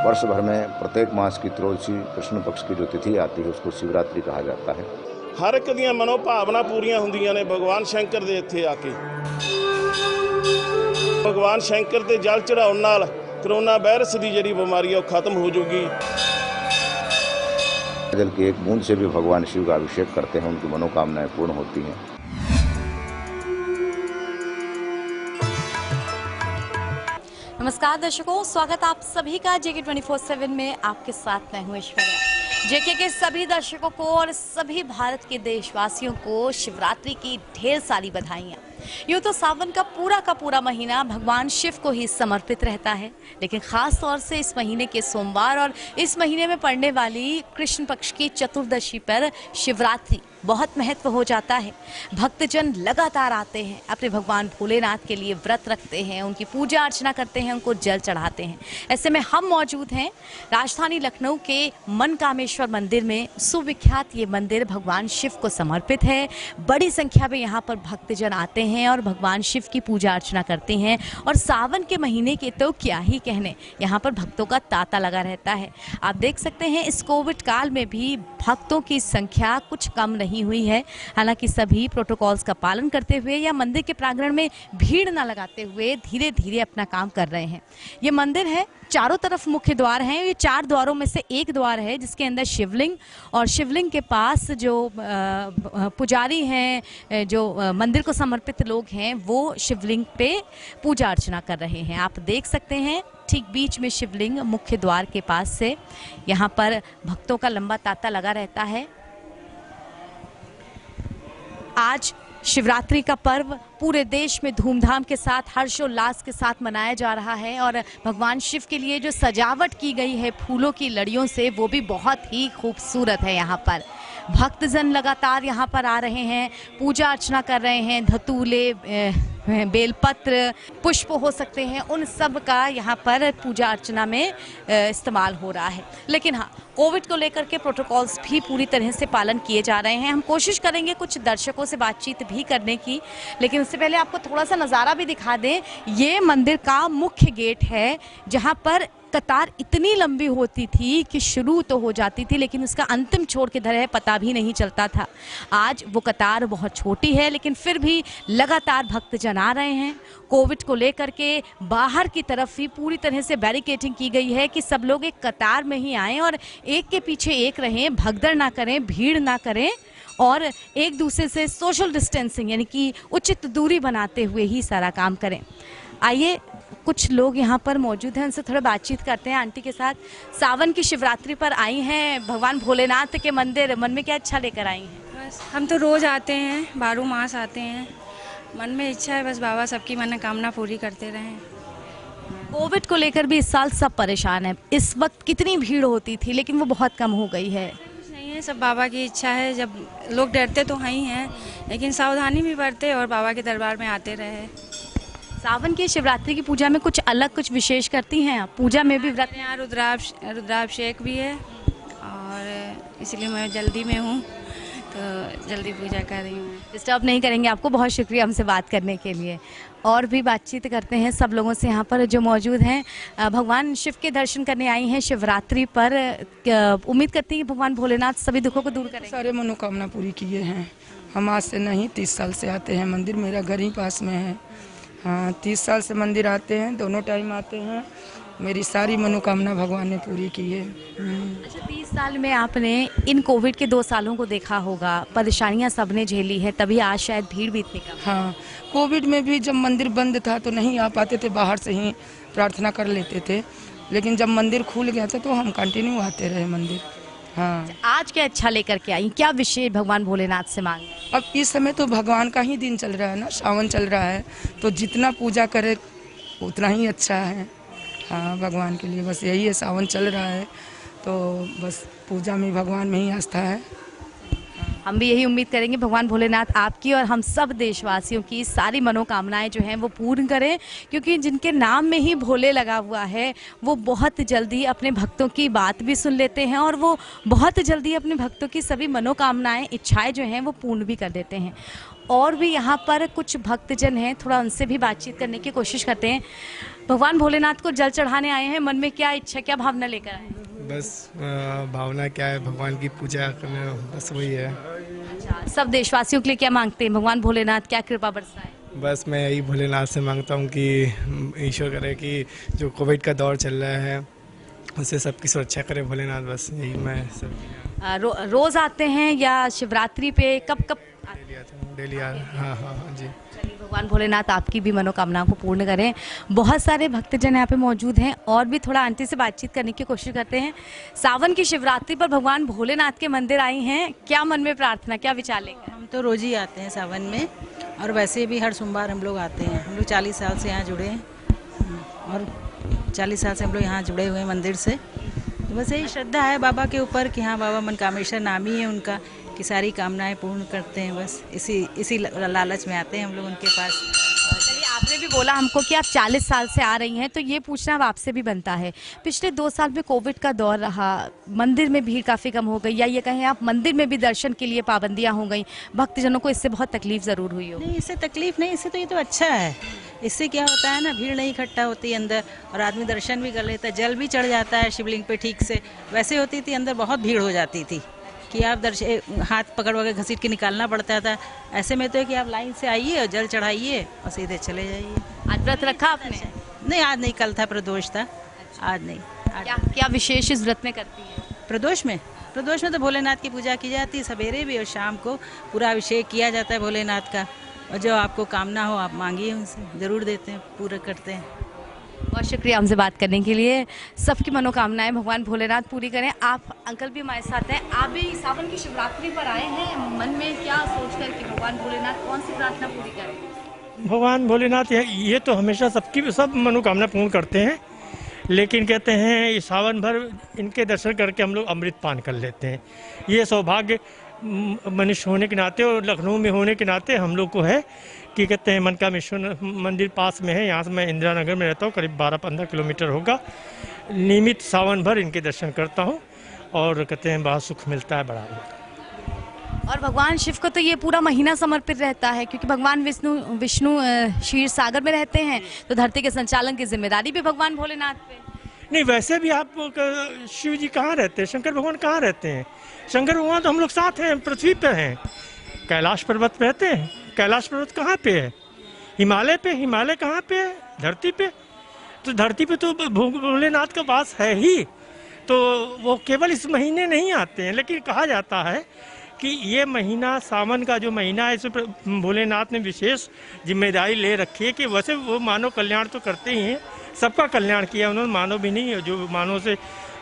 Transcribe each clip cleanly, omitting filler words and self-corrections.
वर्ष भर में प्रत्येक मास की त्रयोदशी कृष्ण पक्ष की जो तिथि आती है उसको शिवरात्रि कहा जाता है। हर एक ਦੀਆਂ मनोभावना पूरियां ਹੁੰਦੀਆਂ ਨੇ भगवान शंकर ਦੇ ਇੱਥੇ ਆ ਕੇ। भगवान शंकर ਤੇ जल चढ़ाਉਣ ਨਾਲ कोरोना वायरस ਦੀ ਜਿਹੜੀ ਬਿਮਾਰੀ ਹੈ ਉਹ खत्म हो जाएगी। जल की एक बूंद से भी भगवान शिव का अभिषेक करते हैं, उनकी मनोकामनाएं पूर्ण होती हैं। नमस्कार दर्शकों, स्वागत आप सभी का जेके 24/7 में। आपके साथ मैं हूँ ऐश्वर्या। जेके के सभी दर्शकों को और सभी भारत के देशवासियों को शिवरात्रि की ढेर सारी बधाइयाँ। यूँ तो सावन का पूरा महीना भगवान शिव को ही समर्पित रहता है, लेकिन ख़ास तौर से इस महीने के सोमवार और इस महीने में पड़ने वाली कृष्ण पक्ष की चतुर्दशी पर शिवरात्रि बहुत महत्व हो जाता है। भक्तजन लगातार आते हैं, अपने भगवान भोलेनाथ के लिए व्रत रखते हैं, उनकी पूजा अर्चना करते हैं, उनको जल चढ़ाते हैं। ऐसे में हम मौजूद हैं राजधानी लखनऊ के मनकामेश्वर मंदिर में। सुविख्यात ये मंदिर भगवान शिव को समर्पित है। बड़ी संख्या में यहाँ पर भक्तजन आते हैं और भगवान शिव की पूजा अर्चना करते हैं। और सावन के महीने के तो क्या ही कहने, यहाँ पर भक्तों का तांता लगा रहता है। आप देख सकते हैं इस कोविड काल में भी भक्तों की संख्या कुछ कम नहीं हुई है। हालांकि सभी प्रोटोकॉल्स का पालन करते हुए या मंदिर के प्रांगण में भीड़ न लगाते हुए धीरे धीरे अपना काम कर रहे हैं। ये मंदिर है, चारों तरफ मुख्य द्वार हैं। ये 4 द्वारों में से एक द्वार है जिसके अंदर शिवलिंग, और शिवलिंग के पास जो पुजारी हैं, जो मंदिर को समर्पित लोग हैं, वो शिवलिंग पे पूजा अर्चना कर रहे हैं। आप देख सकते हैं ठीक बीच में शिवलिंग मुख्य द्वार के पास से यहाँ पर भक्तों का लंबा तांता लगा रहता है। आज शिवरात्रि का पर्व पूरे देश में धूमधाम के साथ, हर्षोल्लास के साथ मनाया जा रहा है। और भगवान शिव के लिए जो सजावट की गई है फूलों की लड़ियों से, वो भी बहुत ही खूबसूरत है। यहाँ पर भक्तजन लगातार यहाँ पर आ रहे हैं, पूजा अर्चना कर रहे हैं। धतूले, बेलपत्र, पुष्प हो सकते हैं, उन सब का यहाँ पर पूजा अर्चना में इस्तेमाल हो रहा है। लेकिन हाँ, कोविड को लेकर के प्रोटोकॉल्स भी पूरी तरह से पालन किए जा रहे हैं। हम कोशिश करेंगे कुछ दर्शकों से बातचीत भी करने की, लेकिन उससे पहले आपको थोड़ा सा नज़ारा भी दिखा दें। ये मंदिर का मुख्य गेट है जहाँ पर कतार इतनी लंबी होती थी कि शुरू तो हो जाती थी लेकिन उसका अंतिम छोर किधर है पता भी नहीं चलता था। आज वो कतार बहुत छोटी है, लेकिन फिर भी लगातार भक्तजन आ रहे हैं। कोविड को लेकर के बाहर की तरफ ही पूरी तरह से बैरिकेडिंग की गई है कि सब लोग एक कतार में ही आएँ और एक के पीछे एक रहें, भगदड़ ना करें, भीड़ ना करें और एक दूसरे से सोशल डिस्टेंसिंग यानी कि उचित दूरी बनाते हुए ही सारा काम करें। आइए, कुछ लोग यहाँ पर मौजूद हैं, उनसे थोड़ा बातचीत करते हैं। आंटी के साथ सावन की शिवरात्रि पर आई हैं भगवान भोलेनाथ के मंदिर, मन में क्या इच्छा लेकर आई हैं? बस हम तो रोज़ आते हैं, 12 मास आते हैं। मन में इच्छा है बस बाबा सबकी मनोकामना पूरी करते रहें। कोविड को लेकर भी इस साल सब परेशान है। इस वक्त कितनी भीड़ होती थी लेकिन वो बहुत कम हो गई है। नहीं है, सब बाबा की इच्छा है। जब लोग डरते तो ही हैं, लेकिन सावधानी भी बरते और बाबा के दरबार में आते रहे। सावन की शिवरात्रि की पूजा में कुछ अलग, कुछ विशेष करती हैं आप? पूजा में भी व्रत? यहाँ रुद्राभिषेक भी है और इसलिए मैं जल्दी में हूँ तो जल्दी पूजा कर रही हूँ। डिस्टर्ब नहीं करेंगे आपको, बहुत शुक्रिया हमसे बात करने के लिए। और भी बातचीत करते हैं सब लोगों से यहाँ पर जो मौजूद हैं। भगवान शिव के दर्शन करने आई हैं शिवरात्रि पर। उम्मीद करती हैं भगवान भोलेनाथ सभी दुखों को दूर करें। सारे मनोकामना पूरी किए हैं। हम आज से नहीं 30 साल से आते हैं मंदिर, मेरा घर ही पास में है। हाँ, 30 साल से मंदिर आते हैं, दोनों टाइम आते हैं। मेरी सारी मनोकामना भगवान ने पूरी की है। अच्छा, 30 साल में आपने इन कोविड के 2 सालों को देखा होगा, परेशानियां सबने झेली है, तभी आज शायद भीड़ भी इतनी कम। हाँ, कोविड में भी जब मंदिर बंद था तो नहीं आ पाते थे, बाहर से ही प्रार्थना कर लेते थे। लेकिन जब मंदिर खुल गया था तो हम कंटिन्यू आते रहे मंदिर। हाँ, आज क्या इच्छा लेकर के आई, क्या विशेष भगवान भोलेनाथ से मांगे? अब इस समय तो भगवान का ही दिन चल रहा है ना, सावन चल रहा है, तो जितना पूजा करे उतना ही अच्छा है। हाँ, भगवान के लिए बस यही है, सावन चल रहा है तो बस पूजा में भगवान में ही आस्था है। हम भी यही उम्मीद करेंगे भगवान भोलेनाथ आपकी और हम सब देशवासियों की सारी मनोकामनाएं जो हैं वो पूर्ण करें, क्योंकि जिनके नाम में ही भोले लगा हुआ है वो बहुत जल्दी अपने भक्तों की बात भी सुन लेते हैं और वो बहुत जल्दी अपने भक्तों की सभी मनोकामनाएं, इच्छाएं जो हैं वो पूर्ण भी कर देते हैं। और भी यहाँ पर कुछ भक्तजन हैं, थोड़ा उनसे भी बातचीत करने की कोशिश करते हैं। भगवान भोलेनाथ को जल चढ़ाने आए हैं, मन में क्या इच्छा, क्या भावना लेकर आए हैं? बस भावना क्या है, भगवान की पूजा करना, बस वही है। अच्छा, सब देशवासियों के लिए क्या मांगते हैं? भगवान भोलेनाथ क्या कृपा बरसाए? बस मैं यही भोलेनाथ से मांगता हूँ कि ईश्वर करे कि जो कोविड का दौर चल रहा है उससे सबकी सुरक्षा करे भोलेनाथ, बस यही मैं सब रोज आते हैं या शिवरात्रि पे कब डेली आता हूँ, डेली हाँ हाँ हाँ जी। चलिए, भगवान भोलेनाथ आपकी भी मनोकामना को पूर्ण करें। बहुत सारे भक्तजन यहाँ पे मौजूद हैं और भी थोड़ा आंटी से बातचीत करने की कोशिश करते हैं। सावन की शिवरात्रि पर भगवान भोलेनाथ के मंदिर आई हैं, क्या मन में प्रार्थना, क्या विचार लेकर? हम तो रोज ही आते हैं सावन में, और वैसे भी हर सोमवार हम लोग आते हैं। हम लोग 40 साल से यहाँ जुड़े हैं और 40 साल से हम लोग यहाँ जुड़े हुए हैं मंदिर से। तो बस यही श्रद्धा है बाबा के ऊपर कि हाँ, बाबा मनकामेश्वर नाम ही है उनका, कि सारी कामनाएं पूर्ण करते हैं। बस इसी लालच में आते हैं हम लोग उनके पास। चलिए, आपने भी बोला हमको कि आप 40 साल से आ रही हैं, तो ये पूछना अब आपसे भी बनता है, पिछले 2 साल में कोविड का दौर रहा, मंदिर में भीड़ काफ़ी कम हो गई, या ये कहें आप मंदिर में भी दर्शन के लिए पाबंदियां हो गई, भक्तजनों को इससे बहुत तकलीफ ज़रूर हुई हो? नहीं, इससे तकलीफ नहीं, इससे तो ये तो अच्छा है। इससे क्या होता है ना, भीड़ नहीं इकट्ठा होती अंदर और आदमी दर्शन भी कर लेता है, जल भी चढ़ जाता है शिवलिंग पे ठीक से। वैसे होती थी अंदर बहुत भीड़ हो जाती थी कि आप हाथ पकड़ वगैरह घसीट के निकालना पड़ता था। ऐसे में तो है कि आप लाइन से आइए और जल चढ़ाइए और सीधे चले जाइए। आज व्रत रखा आपने? नहीं, आज नहीं, कल था प्रदोष था, आज नहीं। क्या विशेष इस व्रत में करती है? प्रदोष में तो भोलेनाथ की पूजा की जाती है, सवेरे भी और शाम को पूरा अभिषेक किया जाता है भोलेनाथ का, और जो आपको कामना हो आप मांगिए, उनसे ज़रूर देते हैं, पूरा करते हैं। बहुत शुक्रिया हमसे बात करने के लिए। सबकी मनोकामनाएं भगवान भोलेनाथ पूरी करें। आप अंकल भी हमारे साथ हैं, आप भी सावन की शिवरात्रि पर आए हैं, मन में क्या सोचकर कि भगवान भोलेनाथ कौन सी प्रार्थना पूरी करें? भगवान भोलेनाथ ये तो हमेशा सब मनोकामना पूर्ण करते हैं, लेकिन कहते हैं ये सावन भर इनके दर्शन करके हम लोग अमृत पान कर लेते हैं। ये सौभाग्य मनुष्य होने के नाते और लखनऊ में होने के नाते हम लोग को है कि कहते हैं मनकामेश्वर मंदिर पास में है, यहाँ से मैं इंदिरा नगर में रहता हूँ, करीब 12-15 किलोमीटर होगा। नियमित सावन भर इनके दर्शन करता हूँ और कहते हैं बहुत सुख मिलता है, बड़ा। और भगवान शिव को तो ये पूरा महीना समर्पित रहता है, क्योंकि भगवान विष्णु क्षीर सागर में रहते हैं, तो धरती के संचालन की जिम्मेदारी भी भगवान भोलेनाथ पे। नहीं, वैसे भी आप शिव जी कहाँ रहते हैं, शंकर भगवान कहाँ रहते हैं? शंकर भगवान तो हम लोग साथ हैं, पृथ्वी पे हैं, कैलाश पर्वत पे रहते हैं। कैलाश पर्वत कहाँ पे है? हिमालय पे। हिमालय कहाँ पे है? धरती पे। तो धरती पे तो भोलेनाथ का वास है ही, तो वो केवल इस महीने नहीं आते हैं। लेकिन कहा जाता है कि ये महीना, सावन का जो महीना है, इसमें भोलेनाथ ने विशेष जिम्मेदारी ले रखी है कि वैसे वो मानव कल्याण तो करते ही हैं, सबका कल्याण किया उन्होंने, मानव भी नहीं, जो मानव से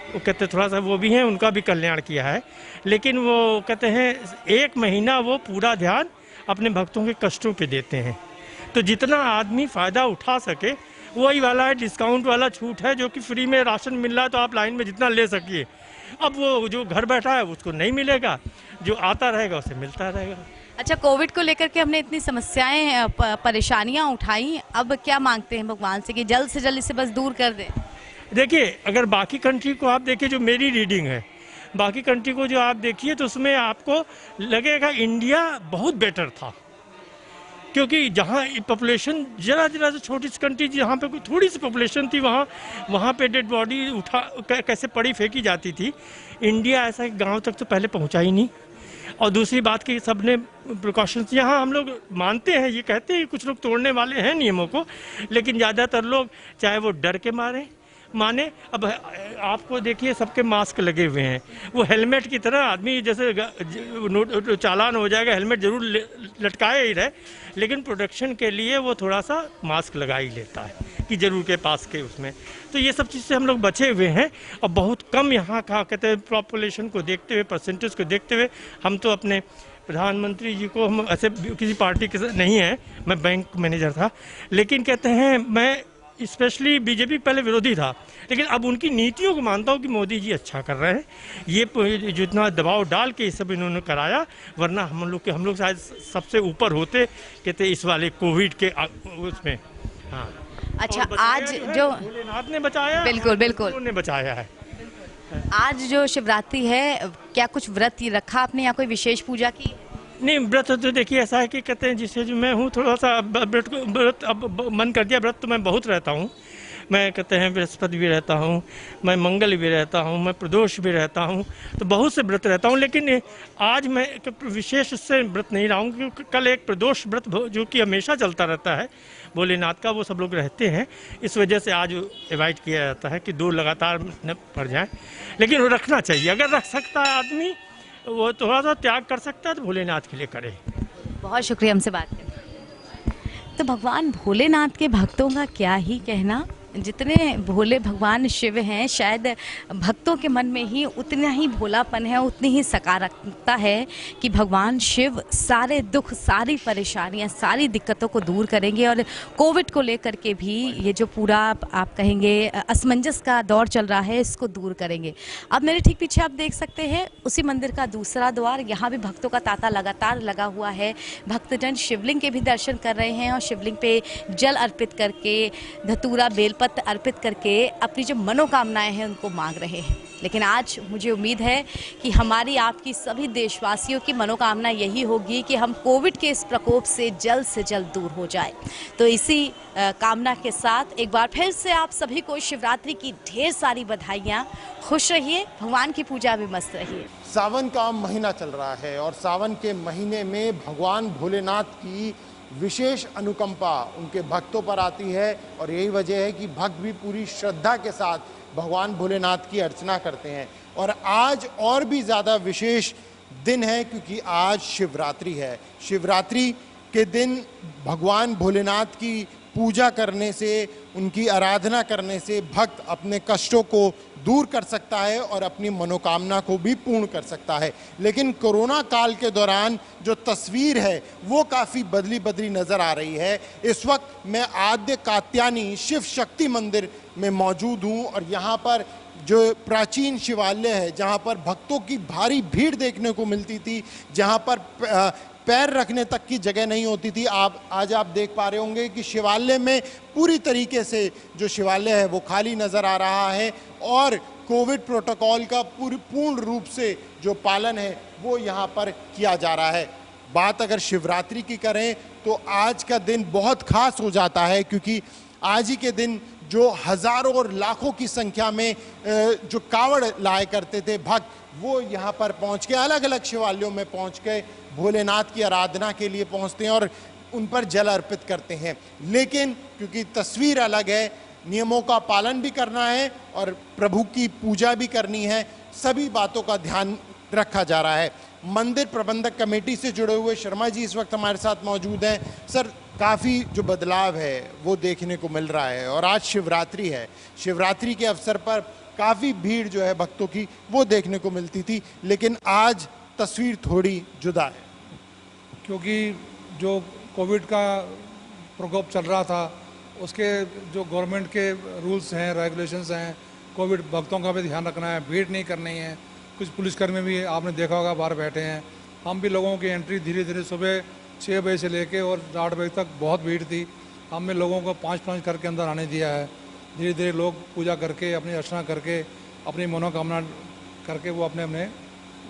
वो कहते थोड़ा सा वो भी हैं, उनका भी कल्याण किया है। लेकिन वो कहते हैं एक महीना वो पूरा ध्यान अपने भक्तों के कष्टों पे देते हैं। तो जितना आदमी फ़ायदा उठा सके, वही वाला है, डिस्काउंट वाला छूट है, जो कि फ्री में राशन मिल रहा है तो आप लाइन में जितना ले सकिए। अब वो जो घर बैठा है उसको नहीं मिलेगा, जो आता रहेगा उसे मिलता रहेगा। अच्छा, कोविड को लेकर के हमने इतनी समस्याएं, परेशानियां उठाई, अब क्या मांगते हैं भगवान से कि जल्द से जल्द इसे बस दूर कर दें? देखिए, अगर बाकी कंट्री को आप देखिए, जो मेरी रीडिंग है, बाकी कंट्री को जो आप देखिए तो उसमें आपको लगेगा इंडिया बहुत बेटर था, क्योंकि जहाँ पॉपुलेशन जरा से छोटी सी कंट्री, जहाँ पे कोई थोड़ी सी पॉपुलेशन थी, वहाँ पे डेड बॉडी उठा कैसे पड़ी फेंकी जाती थी। इंडिया ऐसा गांव तक तो पहले पहुँचा ही नहीं। और दूसरी बात कि सबने प्रिकॉशंस, यहाँ हम लोग मानते हैं, ये कहते हैं कुछ लोग तोड़ने वाले हैं नियमों को, लेकिन ज़्यादातर लोग चाहे वो डर के माने। अब आपको देखिए सबके मास्क लगे हुए हैं, वो हेलमेट की तरह आदमी जैसे चालान हो जाएगा, हेलमेट जरूर लटकाए ही रहे, लेकिन प्रोटेक्शन के लिए वो थोड़ा सा मास्क लगा ही लेता है कि जरूर के पास के उसमें। तो ये सब चीज़ से हम लोग बचे हुए हैं। और बहुत कम यहाँ का कहते हैं पॉपुलेशन को देखते हुए, परसेंटेज को देखते हुए, हम तो अपने प्रधानमंत्री जी को, हम ऐसे किसी पार्टी के नहीं हैं, मैं बैंक मैनेजर था, लेकिन कहते हैं मैं स्पेशली बीजेपी पहले विरोधी था, लेकिन अब उनकी नीतियों को मानता हूँ कि मोदी जी अच्छा कर रहे हैं। ये जितना दबाव डाल के ये सब इन्होंने कराया, वरना हम लोग शायद सबसे ऊपर होते कहते इस वाले कोविड के उसमें। हाँ, अच्छा, आज जो भोलेनाथ ने बचाया, बिल्कुल उन्होंने बचाया है। आज जो शिवरात्रि है, क्या कुछ व्रत रखा आपने या कोई विशेष पूजा की? नहीं, व्रत तो देखिए ऐसा है कि कहते हैं जिसे जो मैं हूँ थोड़ा सा व्रत अब मन कर दिया, व्रत तो मैं बहुत रहता हूँ। मैं कहते हैं बृहस्पति भी रहता हूँ, मैं मंगल भी रहता हूँ, मैं प्रदोष भी रहता हूँ, तो बहुत से व्रत रहता हूँ। लेकिन आज मैं एक विशेष से व्रत नहीं रहा हूँ, क्योंकि कल एक प्रदोष व्रत जो कि हमेशा चलता रहता है भोलेनाथ का, वो सब लोग रहते हैं, इस वजह से आज एवॉइड किया जाता है कि 2 लगातार न पड़ जाए। लेकिन वो रखना चाहिए, अगर रख सकता है आदमी, वो थोड़ा सा त्याग कर सकता है तो भोलेनाथ के लिए करे। बहुत शुक्रिया हमसे बात करने। तो भगवान भोलेनाथ के भक्तों का क्या ही कहना, जितने भोले भगवान शिव हैं, शायद भक्तों के मन में ही उतना ही भोलापन है, उतनी ही सकारात्मकता है कि भगवान शिव सारे दुख, सारी परेशानियां, सारी दिक्कतों को दूर करेंगे। और कोविड को लेकर के भी ये जो पूरा आप कहेंगे असमंजस का दौर चल रहा है, इसको दूर करेंगे। अब मेरे ठीक पीछे आप देख सकते हैं उसी मंदिर का दूसरा द्वार, यहाँ भी भक्तों का तांता लगातार लगा हुआ है। भक्तजन शिवलिंग के भी दर्शन कर रहे हैं और शिवलिंग पे जल अर्पित करके, धतूरा बेल पत्र अर्पित करके अपनी जो मनोकामनाएं हैं उनको मांग रहे हैं। लेकिन आज मुझे उम्मीद है कि हमारी, आपकी, सभी देशवासियों की मनोकामना यही होगी कि हम कोविड के इस प्रकोप से जल्द दूर हो जाए। तो इसी कामना के साथ एक बार फिर से आप सभी को शिवरात्रि की ढेर सारी बधाइयाँ। खुश रहिए, भगवान की पूजा में मस्त रहिए। सावन का महीना चल रहा है और सावन के महीने में भगवान भोलेनाथ की विशेष अनुकंपा उनके भक्तों पर आती है और यही वजह है कि भक्त भी पूरी श्रद्धा के साथ भगवान भोलेनाथ की अर्चना करते हैं। और आज और भी ज़्यादा विशेष दिन है क्योंकि आज शिवरात्रि है। शिवरात्रि के दिन भगवान भोलेनाथ की पूजा करने से, उनकी आराधना करने से भक्त अपने कष्टों को दूर कर सकता है और अपनी मनोकामना को भी पूर्ण कर सकता है। लेकिन कोरोना काल के दौरान जो तस्वीर है वो काफ़ी बदली नज़र आ रही है। इस वक्त मैं आद्य कात्यायनी शिव शक्ति मंदिर में मौजूद हूँ और यहाँ पर जो प्राचीन शिवालय है, जहाँ पर भक्तों की भारी भीड़ देखने को मिलती थी, जहाँ पर पैर रखने तक की जगह नहीं होती थी, आज आप देख पा रहे होंगे कि शिवालय में पूरी तरीके से जो शिवालय है वो खाली नज़र आ रहा है और कोविड प्रोटोकॉल का पूर्ण रूप से जो पालन है वो यहाँ पर किया जा रहा है। बात अगर शिवरात्रि की करें तो आज का दिन बहुत खास हो जाता है क्योंकि आज ही के दिन जो हज़ारों और लाखों की संख्या में जो कावड़ लाए करते थे भक्त, वो यहाँ पर पहुँच के अलग अलग शिवालयों में पहुँच के भोलेनाथ की आराधना के लिए पहुँचते हैं और उन पर जल अर्पित करते हैं। लेकिन क्योंकि तस्वीर अलग है, नियमों का पालन भी करना है और प्रभु की पूजा भी करनी है, सभी बातों का ध्यान रखा जा रहा है। मंदिर प्रबंधक कमेटी से जुड़े हुए शर्मा जी इस वक्त हमारे साथ मौजूद हैं। सर, काफ़ी जो बदलाव है वो देखने को मिल रहा है और आज शिवरात्रि है, शिवरात्रि के अवसर पर काफ़ी भीड़ जो है भक्तों की वो देखने को मिलती थी, लेकिन आज तस्वीर थोड़ी जुदा है क्योंकि जो कोविड का प्रकोप चल रहा था उसके जो गवर्नमेंट के रूल्स हैं, रेगुलेशंस हैं, कोविड भक्तों का भी ध्यान रखना है, भीड़ नहीं करनी है। कुछ पुलिसकर्मी भी आपने देखा होगा बाहर बैठे हैं। हम भी लोगों की एंट्री धीरे धीरे सुबह 6 बजे से लेके और 8 बजे तक बहुत भीड़ थी, हमने लोगों को 5-5 करके अंदर आने दिया है। धीरे धीरे लोग पूजा करके, अपनी अर्चना करके, अपनी मनोकामना करके वो अपने अपने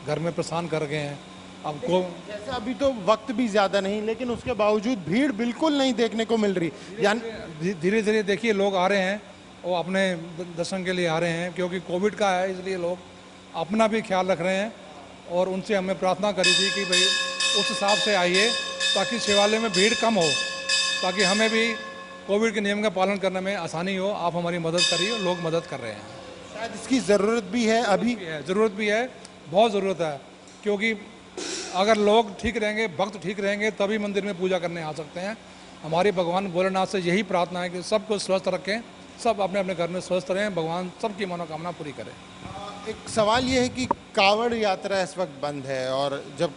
घर में प्रस्थान कर गए हैं। अब को जैसे अभी तो वक्त भी ज़्यादा नहीं, लेकिन उसके बावजूद भीड़ बिल्कुल नहीं देखने को मिल रही। यानी धीरे धीरे देखिए लोग आ रहे हैं, वो अपने दर्शन के लिए आ रहे हैं क्योंकि कोविड का है, इसलिए लोग अपना भी ख्याल रख रहे हैं। और उनसे हमने प्रार्थना करी थी कि भाई उस हिसाब से आइए ताकि शिवालय में भीड़ कम हो, ताकि हमें भी कोविड के नियम का पालन करने में आसानी हो। आप हमारी मदद करिए, लोग मदद कर रहे हैं। शायद इसकी ज़रूरत भी है, अभी ज़रूरत भी है, बहुत ज़रूरत है, क्योंकि अगर लोग ठीक रहेंगे, भक्त ठीक रहेंगे, तभी मंदिर में पूजा करने आ सकते हैं। हमारे भगवान भोलेनाथ से यही प्रार्थना है कि सबको स्वस्थ रखें, सब अपने अपने घर में स्वस्थ रहें, भगवान सबकी मनोकामना पूरी करें। एक सवाल ये है कि कावड़ यात्रा इस वक्त बंद है और जब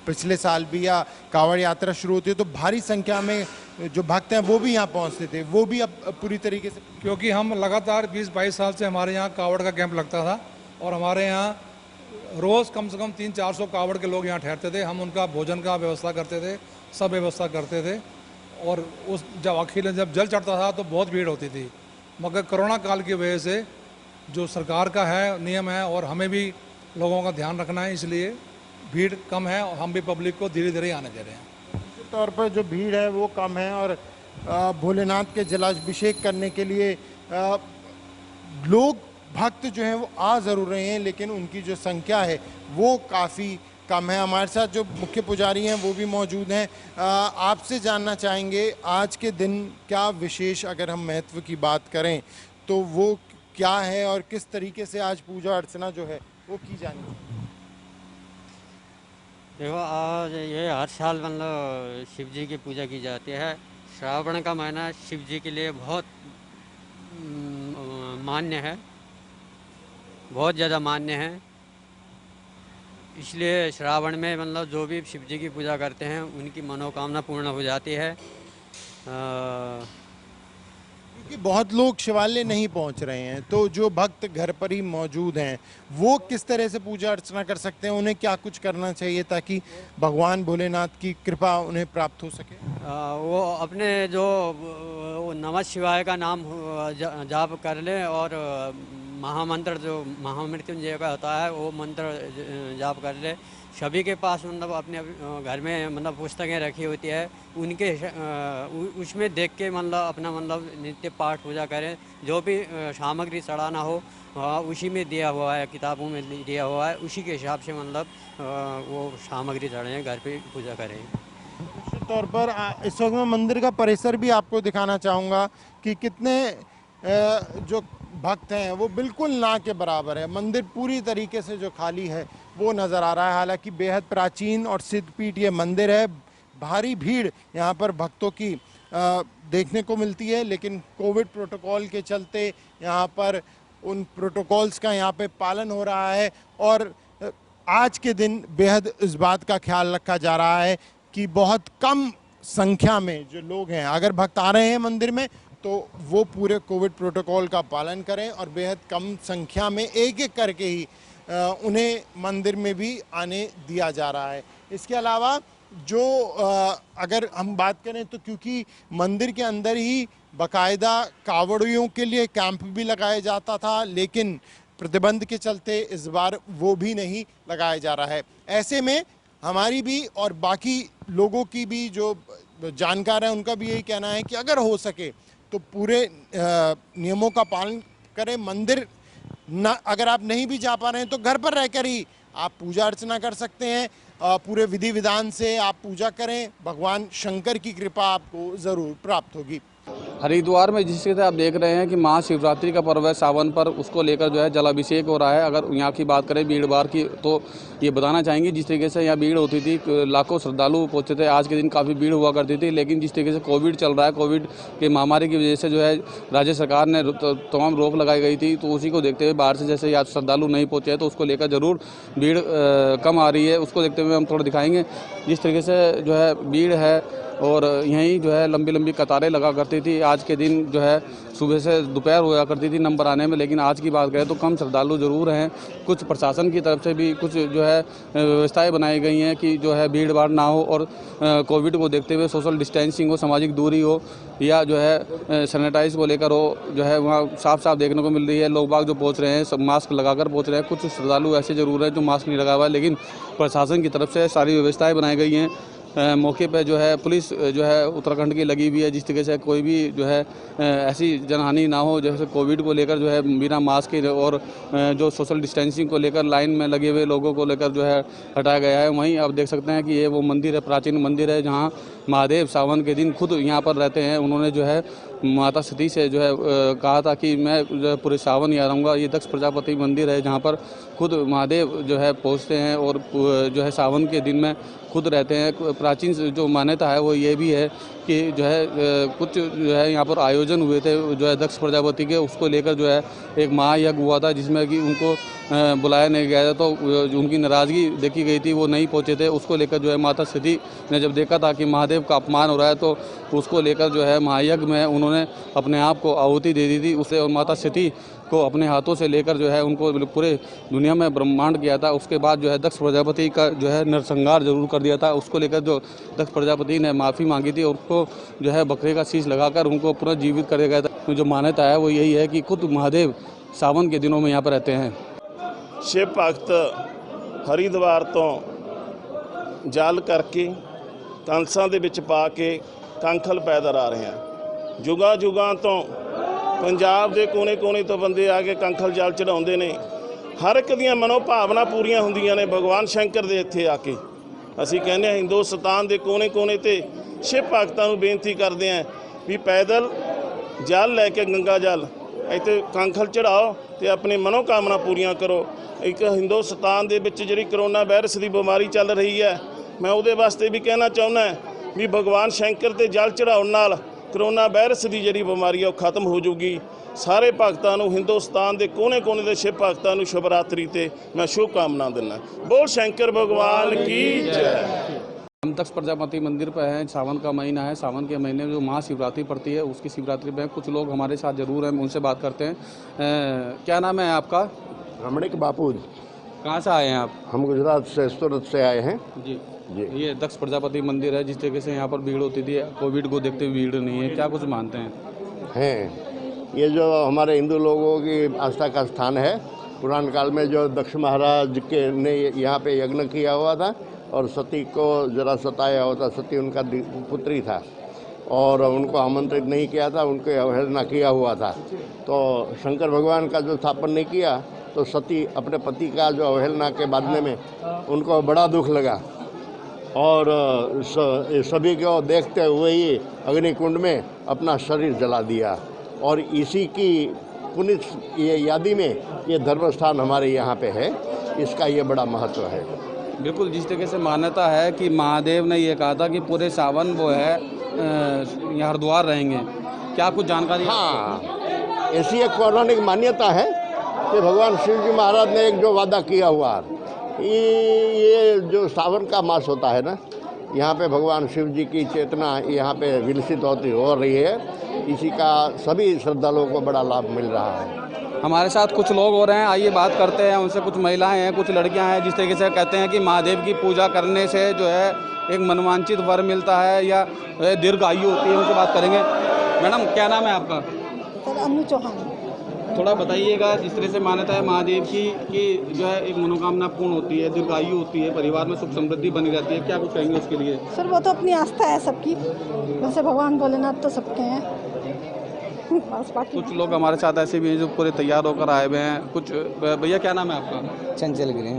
पिछले साल भी या कावड़ यात्रा शुरू होती है तो भारी संख्या में जो भक्त हैं वो भी यहाँ पहुँचते थे, वो भी अब पूरी तरीके से, क्योंकि हम लगातार 20-22 साल से हमारे यहाँ कावड़ का कैंप लगता था और हमारे यहाँ रोज़ कम से कम 300-400 कावड़ के लोग यहाँ ठहरते थे। हम उनका भोजन का व्यवस्था करते थे, सब व्यवस्था करते थे और उस जब जल चढ़ता था तो बहुत भीड़ होती थी। मगर कोरोना काल की वजह से जो सरकार का है नियम है और हमें भी लोगों का ध्यान रखना है, इसलिए भीड़ कम है और हम भी पब्लिक को धीरे धीरे आने दे रहे हैं। निश्चित तौर पर जो भीड़ है वो कम है और भोलेनाथ के जलाभिषेक करने के लिए लोग भक्त जो हैं वो आ ज़रूर रहे हैं, लेकिन उनकी जो संख्या है वो काफ़ी कम है। हमारे साथ जो मुख्य पुजारी हैं वो भी मौजूद हैं। आपसे जानना चाहेंगे आज के दिन क्या विशेष, अगर हम महत्व की बात करें तो वो क्या है और किस तरीके से आज पूजा अर्चना जो है वो की जानी है? देखो, आज ये हर साल मतलब शिव जी की पूजा की जाती है। श्रावण का महीना शिव जी के लिए बहुत मान्य है, बहुत ज़्यादा मान्य है। इसलिए श्रावण में मतलब जो भी शिव जी की पूजा करते हैं उनकी मनोकामना पूर्ण हो जाती है। क्योंकि बहुत लोग शिवालय नहीं पहुंच रहे हैं, तो जो भक्त घर पर ही मौजूद हैं वो किस तरह से पूजा अर्चना कर सकते हैं? उन्हें क्या कुछ करना चाहिए ताकि भगवान भोलेनाथ की कृपा उन्हें प्राप्त हो सके? वो अपने जो नमः शिवाय का नाम जाप कर ले और महामंत्र जो महामृत्युंजय का होता है वो मंत्र जाप कर ले। सभी के पास मतलब अपने घर में मतलब पुस्तकें रखी होती है, उनके उसमें देख के मतलब अपना मतलब नित्य पाठ पूजा करें। जो भी सामग्री चढ़ाना हो उसी में दिया हुआ है, किताबों में दिया हुआ है, उसी के हिसाब से मतलब वो सामग्री चढ़ाएं, घर पे पूजा करें। निश्चित तौर पर इस वक्त मैं मंदिर का परिसर भी आपको दिखाना चाहूँगा कि कितने जो भक्त हैं वो बिल्कुल ना के बराबर है। मंदिर पूरी तरीके से जो खाली है वो नज़र आ रहा है। हालांकि बेहद प्राचीन और सिद्धपीठ ये मंदिर है, भारी भीड़ यहाँ पर भक्तों की देखने को मिलती है, लेकिन कोविड प्रोटोकॉल के चलते यहाँ पर उन प्रोटोकॉल्स का यहाँ पे पालन हो रहा है। और आज के दिन बेहद इस बात का ख्याल रखा जा रहा है कि बहुत कम संख्या में जो लोग हैं, अगर भक्त आ रहे हैं मंदिर में तो वो पूरे कोविड प्रोटोकॉल का पालन करें और बेहद कम संख्या में एक एक करके ही उन्हें मंदिर में भी आने दिया जा रहा है। इसके अलावा जो अगर हम बात करें तो क्योंकि मंदिर के अंदर ही बाकायदा कावड़ियों के लिए कैंप भी लगाया जाता था, लेकिन प्रतिबंध के चलते इस बार वो भी नहीं लगाया जा रहा है। ऐसे में हमारी भी और बाकी लोगों की भी जो जानकार है उनका भी यही कहना है कि अगर हो सके तो पूरे नियमों का पालन करें। मंदिर ना अगर आप नहीं भी जा पा रहे हैं तो घर पर रहकर ही आप पूजा अर्चना कर सकते हैं। पूरे विधि विधान से आप पूजा करें, भगवान शंकर की कृपा आपको ज़रूर प्राप्त होगी। हरिद्वार में जिस तरह आप देख रहे हैं कि महाशिवरात्रि का पर्व है सावन पर, उसको लेकर जो है जलाभिषेक हो रहा है। अगर यहाँ की बात करें भीड़ भाड़ की तो ये बताना चाहेंगे जिस तरीके से यहाँ भीड़ होती थी, लाखों श्रद्धालु पहुँचते थे। आज के दिन काफ़ी भीड़ हुआ करती थी, लेकिन जिस तरीके से कोविड चल रहा है, कोविड के महामारी की वजह से जो है राज्य सरकार ने तमाम रोक लगाई गई थी, तो उसी को देखते हुए बाहर से जैसे आज श्रद्धालु नहीं पहुँचे तो उसको लेकर ज़रूर भीड़ कम आ रही है। उसको देखते हुए हम थोड़ा दिखाएँगे जिस तरीके से जो है भीड़ है और यहीं जो है लंबी लंबी कतारें लगा करती थी। आज के दिन जो है सुबह से दोपहर होया करती थी नंबर आने में, लेकिन आज की बात करें तो कम श्रद्धालु ज़रूर हैं। कुछ प्रशासन की तरफ से भी कुछ जो है व्यवस्थाएं बनाई गई हैं कि जो है भीड़ भाड़ ना हो और कोविड को देखते हुए सोशल डिस्टेंसिंग हो, सामाजिक दूरी हो या जो है सैनिटाइज को लेकर हो, जो है वहाँ साफ साफ देखने को मिल रही है। लोग बाग जो पहुँच रहे हैं सब मास्क लगाकर पहुँच रहे हैं। कुछ श्रद्धालु ऐसे ज़रूर हैं जो मास्क नहीं लगा हुआ है, लेकिन प्रशासन की तरफ से सारी व्यवस्थाएँ बनाई गई हैं। मौके पे जो है पुलिस जो है उत्तराखंड की लगी हुई है, जिस तरीके से कोई भी जो है ऐसी जनहानि ना हो। जैसे कोविड को लेकर जो है बिना मास्क के और जो सोशल डिस्टेंसिंग को लेकर लाइन में लगे हुए लोगों को लेकर जो है हटाया गया है। वहीं आप देख सकते हैं कि ये वो मंदिर है, प्राचीन मंदिर है, जहाँ महादेव सावन के दिन खुद यहाँ पर रहते हैं। उन्होंने जो है माता सती से जो है कहा था कि मैं जो पूरे सावन यहाँ रहूँगा। ये दक्ष प्रजापति मंदिर है जहाँ पर खुद महादेव जो है पहुँचते हैं और जो है सावन के दिन में खुद रहते हैं। प्राचीन जो मान्यता है वो ये भी है कि जो है कुछ जो है यहाँ पर आयोजन हुए थे जो है दक्ष प्रजापति के, उसको लेकर जो है एक महायज्ञ हुआ था जिसमें कि उनको बुलाया नहीं गया था, तो उनकी नाराज़गी देखी गई थी, वो नहीं पहुँचे थे। उसको लेकर जो है माता सती ने जब देखा था कि महादेव का अपमान हो रहा है तो उसको लेकर जो है महायज्ञ में उन्होंने अपने आप को आहुति दे दी थी उसे, और माता सती को अपने हाथों से लेकर जो है उनको पूरे दुनिया में ब्रह्मांड किया था। उसके बाद जो है दक्ष प्रजापति का जो है नरसंहार जरूर कर दिया था। उसको लेकर जो दक्ष प्रजापति ने माफ़ी मांगी थी और उसको जो है बकरे का शीश लगाकर उनको पूरा जीवित कर दिया गया था। जो मान्यता है वो यही है कि खुद महादेव सावन के दिनों में यहाँ पर रहते हैं। शिव भगत हरिद्वार तो ਜਲ ਕਰਕੇ ਕਲਸਾਂ ਦੇ ਵਿੱਚ ਪਾ ਕੇ ਕੰਖਲ ਪੈਦਲ ਆ ਰਹੇ ਹਾਂ। ਜੁਗਾਂ ਜੁਗਾਂ ਤੋਂ ਪੰਜਾਬ ਦੇ ਕੋਨੇ-ਕੋਨੇ ਤੋਂ ਬੰਦੇ ਆ ਕੇ ਕੰਖਲ ਜਲ ਚੜਾਉਂਦੇ ਨੇ। ਹਰ ਇੱਕ ਦੀਆਂ ਮਨੋਭਾਵਨਾ ਪੂਰੀਆਂ ਹੁੰਦੀਆਂ ਨੇ ਭਗਵਾਨ ਸ਼ੰਕਰ ਦੇ ਇੱਥੇ ਆ ਕੇ। ਅਸੀਂ ਕਹਿੰਦੇ ਹਾਂ ਹਿੰਦੁਸਤਾਨ ਦੇ ਕੋਨੇ-ਕੋਨੇ ਤੇ ਸ਼ਿਵ ਭਗਤਾਂ ਨੂੰ ਬੇਨਤੀ ਕਰਦੇ ਹਾਂ ਵੀ ਪੈਦਲ ਜਲ ਲੈ ਕੇ ਗੰਗਾ ਜਲ ਇੱਥੇ ਕੰਖਲ ਚੜਾਓ ਤੇ ਆਪਣੀ ਮਨੋਕਾਮਨਾ ਪੂਰੀਆਂ ਕਰੋ। ਇੱਕ ਹਿੰਦੁਸਤਾਨ ਦੇ ਵਿੱਚ ਜਿਹੜੀ ਕਰੋਨਾ ਵਾਇਰਸ ਦੀ ਬਿਮਾਰੀ ਚੱਲ ਰਹੀ ਹੈ, ਮੈਂ ਉਹਦੇ ਵਾਸਤੇ ਵੀ ਕਹਿਣਾ ਚਾਹੁੰਦਾ ਵੀ ਭਗਵਾਨ ਸ਼ੰਕਰ ਤੇ ਜਲ ਚੜਾਉਣ ਨਾਲ ਕਰੋਨਾ ਵਾਇਰਸ ਦੀ ਜਿਹੜੀ ਬਿਮਾਰੀ ਆ ਉਹ ਖਤਮ ਹੋ ਜਾਊਗੀ। ਸਾਰੇ ਭਗਤਾਂ ਨੂੰ ਹਿੰਦੁਸਤਾਨ ਦੇ ਕੋਨੇ-ਕੋਨੇ ਦੇ ਸ਼ਿਵ ਭਗਤਾਂ ਨੂੰ ਸ਼ਿਵਰਾਤਰੀ ਤੇ मैं शुभकामना देना। बोल शंकर भगवान की जय। हम दक्ष प्रजापति मंदिर पर हैं। सावन का महीना है। सावन के महीने में जो महाशिवरात्रि पड़ती है उसकी शिवरात्रि में कुछ लोग हमारे साथ जरूर हैं, उनसे बात करते हैं। क्या नाम है आपका? रमणिक बापू। कहाँ से आए हैं आप? हम गुजरात से सूरत से आए हैं जी। ये दक्ष प्रजापति मंदिर है, जिस तरीके से यहाँ पर भीड़ होती थी, कोविड को देखते हुए भीड़ नहीं है, क्या कुछ मानते हैं? ये जो हमारे हिंदू लोगों की आस्था का स्थान है, पुराण काल में जो दक्ष महाराज के ने यहाँ पे यज्ञ किया हुआ था और सती को जरा सताया हुआ था। सती उनका पुत्री था और उनको आमंत्रित नहीं किया था, उनके अवहेलना किया हुआ था। तो शंकर भगवान का जो स्थापन नहीं किया तो सती अपने पति का जो अवहेलना के बांधने में उनको बड़ा दुख लगा और सभी को देखते हुए ही अग्निकुंड में अपना शरीर जला दिया। और इसी की पुनित ये यादी में ये धर्म स्थान हमारे यहाँ पे है, इसका ये बड़ा महत्व है। बिल्कुल, जिस तरीके से मान्यता है कि महादेव ने ये कहा था कि पूरे सावन वो है यहाँ हरिद्वार रहेंगे, क्या कुछ जानकारी? हाँ, ऐसी एक पौराणिक मान्यता है कि भगवान शिव जी महाराज ने एक जो वादा किया हुआ, ये जो सावन का मास होता है ना, यहाँ पे भगवान शिव जी की चेतना यहाँ पे विलसित हो रही है। इसी का सभी श्रद्धालुओं को बड़ा लाभ मिल रहा है। हमारे साथ कुछ लोग हो रहे हैं, आइए बात करते हैं उनसे। कुछ महिलाएं हैं, कुछ लड़कियां हैं, जिस तरीके से कहते हैं कि महादेव की पूजा करने से जो है एक मनवांछित वर मिलता है या दीर्घायु होती है, उनसे बात करेंगे। मैडम, क्या नाम है आपका? सर, अनु चौहान। थोड़ा बताइएगा, जिस तरह से मान्यता है महादेव की कि जो है एक मनोकामना पूर्ण होती है, दीर्घायु होती है, परिवार में सुख समृद्धि बनी रहती है, क्या कुछ कहेंगे उसके लिए? सर, वो तो अपनी आस्था है सबकी, वैसे भगवान भोलेनाथ तो सबके हैं। कुछ लोग हमारे साथ ऐसे भी हैं जो पूरे तैयार होकर आए हुए हैं। कुछ भैया, क्या नाम है आपका? चंचल गिरी।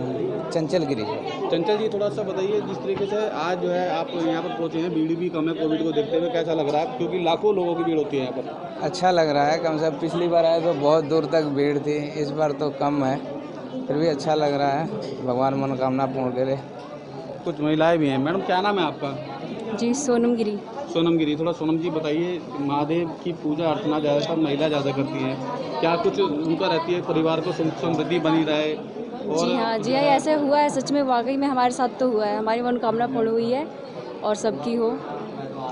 चंचल गिरी। चंचल जी, थोड़ा सा बताइए, जिस तरीके से आज जो है आप यहाँ पर पहुँचे हैं, भीड़ भी कम है कोविड को देखते हुए, कैसा लग रहा है? क्योंकि लाखों लोगों की भीड़ होती है यहाँ पर। अच्छा लग रहा है, कम से कम पिछली बार आए तो बहुत दूर तक भीड़ थी, इस बार तो कम है, फिर भी अच्छा लग रहा है। भगवान मनोकामना पूर्ण करे। कुछ महिलाएं भी हैं। मैडम, क्या नाम है आपका? जी, सोनम गिरी। सोनम गिरी, थोड़ा सोनम जी बताइए, महादेव की पूजा अर्चना ज़्यादातर महिला ज़्यादा करती हैं, क्या कुछ उनका रहती है परिवार को सुख समृद्धि बनी रहे? और जी हाँ, ऐसे हुआ है, सच में वाकई में हमारे साथ तो हुआ है, हमारी मनोकामना पूर्ण हुई है और सबकी हो।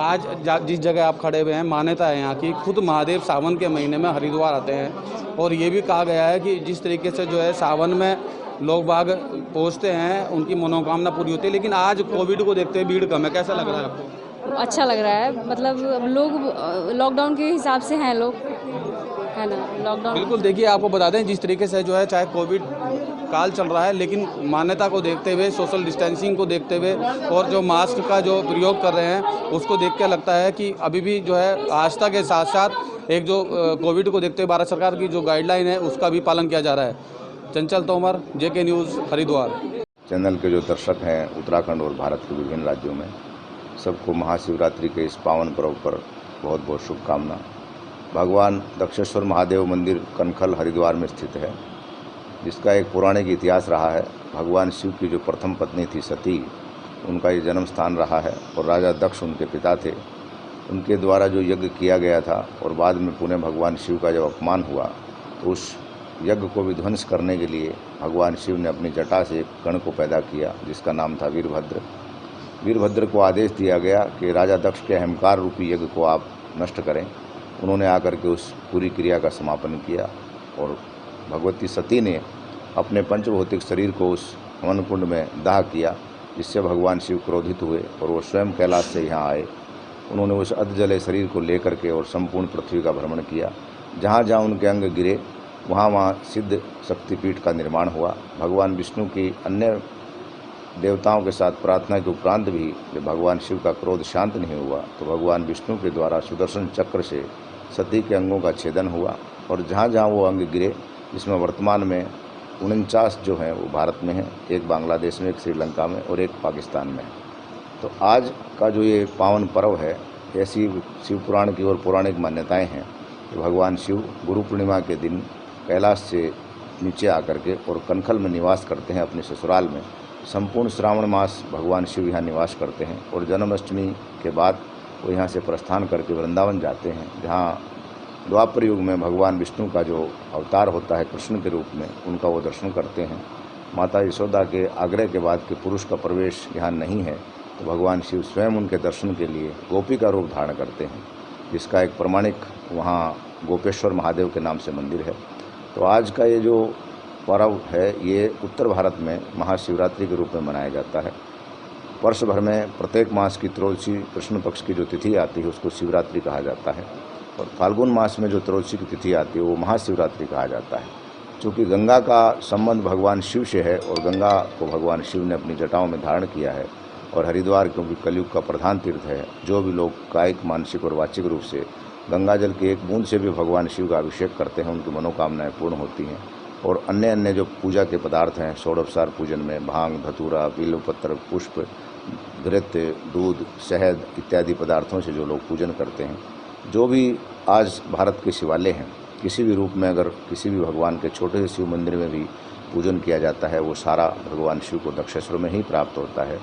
आज जिस जगह आप खड़े हुए हैं, मान्यता है यहाँ की, खुद महादेव सावन के महीने में हरिद्वार आते हैं और ये भी कहा गया है कि जिस तरीके से जो है सावन में लोग बाग पहुँचते हैं, उनकी मनोकामना पूरी होती है। लेकिन आज कोविड को देखते हुए भीड़ कम है, कैसा लग रहा है आपको? अच्छा लग रहा है, मतलब लोग लॉकडाउन के हिसाब से हैं लोग, है ना, लॉकडाउन। बिल्कुल, देखिए आपको बता दें, जिस तरीके से जो है चाहे कोविड काल चल रहा है, लेकिन मान्यता को देखते हुए, सोशल डिस्टेंसिंग को देखते हुए और जो मास्क का जो प्रयोग कर रहे हैं, उसको देख के लगता है कि अभी भी जो है आस्था के साथ साथ एक जो कोविड को देखते हुए भारत सरकार की जो गाइडलाइन है उसका भी पालन किया जा रहा है। चंचल तोमर, जेके न्यूज़, हरिद्वार। चैनल के जो दर्शक हैं उत्तराखंड और भारत के विभिन्न राज्यों में, सबको महाशिवरात्रि के इस पावन पर्व पर बहुत बहुत शुभकामना। भगवान दक्षेश्वर महादेव मंदिर कनखल हरिद्वार में स्थित है, जिसका एक पौराणिक इतिहास रहा है। भगवान शिव की जो प्रथम पत्नी थी सती, उनका ये जन्म स्थान रहा है और राजा दक्ष उनके पिता थे। उनके द्वारा जो यज्ञ किया गया था और बाद में पुनः भगवान शिव का जब अपमान हुआ तो उस यज्ञ को विध्वंस करने के लिए भगवान शिव ने अपनी जटा से एक गण को पैदा किया, जिसका नाम था वीरभद्र। वीरभद्र को आदेश दिया गया कि राजा दक्ष के अहंकार रूपी यज्ञ को आप नष्ट करें। उन्होंने आकर के उस पूरी क्रिया का समापन किया और भगवती सती ने अपने पंचभौतिक शरीर को उस हवन कुंड में दाह किया, जिससे भगवान शिव क्रोधित हुए और वो स्वयं कैलाश से यहाँ आए। उन्होंने उस अधजले शरीर को लेकर के और संपूर्ण पृथ्वी का भ्रमण किया। जहाँ जहाँ उनके अंग गिरे वहाँ वहाँ सिद्ध शक्तिपीठ का निर्माण हुआ। भगवान विष्णु की अन्य देवताओं के साथ प्रार्थना के उपरांत भी जब भगवान शिव का क्रोध शांत नहीं हुआ तो भगवान विष्णु के द्वारा सुदर्शन चक्र से सती के अंगों का छेदन हुआ और जहाँ जहाँ वो अंग गिरे, जिसमें वर्तमान में 49 जो हैं वो भारत में हैं, एक बांग्लादेश में, एक श्रीलंका में और एक पाकिस्तान में। तो आज का जो ये पावन पर्व है, ऐसी शिव पुराण की और पौराणिक मान्यताएं हैं कि भगवान शिव गुरु पूर्णिमा के दिन कैलाश से नीचे आकर के और कनखल में निवास करते हैं अपने ससुराल में। संपूर्ण श्रावण मास भगवान शिव यहाँ निवास करते हैं और जन्माष्टमी के बाद वो यहाँ से प्रस्थान करके वृंदावन जाते हैं, जहाँ द्वापर युग में भगवान विष्णु का जो अवतार होता है कृष्ण के रूप में, उनका वो दर्शन करते हैं। माता यशोदा के आग्रह के बाद कि पुरुष का प्रवेश यहाँ नहीं है, तो भगवान शिव स्वयं उनके दर्शन के लिए गोपी का रूप धारण करते हैं, जिसका एक प्रमाणिक वहाँ गोपेश्वर महादेव के नाम से मंदिर है। तो आज का ये जो पर्व है ये उत्तर भारत में महाशिवरात्रि के रूप में मनाया जाता है। वर्ष भर में प्रत्येक मास की त्रयोदशी कृष्ण पक्ष की जो तिथि आती है उसको शिवरात्रि कहा जाता है, और फाल्गुन मास में जो त्रयोदशी की तिथि आती है वो महाशिवरात्रि कहा जाता है। चूँकि गंगा का संबंध भगवान शिव से है और गंगा को भगवान शिव ने अपनी जटाओं में धारण किया है, और हरिद्वार क्योंकि कलयुग का प्रधान तीर्थ है, जो भी लोग कायिक, मानसिक और वाचिक रूप से गंगा जल की एक बूंद से भी भगवान शिव का अभिषेक करते हैं, उनकी मनोकामनाएं पूर्ण होती हैं। और अन्य अन्य जो पूजा के पदार्थ हैं, षोडशोपचार पूजन में भांग, धतूरा, बिल्वपत्र, पुष्प, घृत, दूध, शहद इत्यादि पदार्थों से जो लोग पूजन करते हैं, जो भी आज भारत के शिवालय हैं, किसी भी रूप में अगर किसी भी भगवान के छोटे से शिव मंदिर में भी पूजन किया जाता है, वो सारा भगवान शिव को दक्षेश्वर में ही प्राप्त होता है।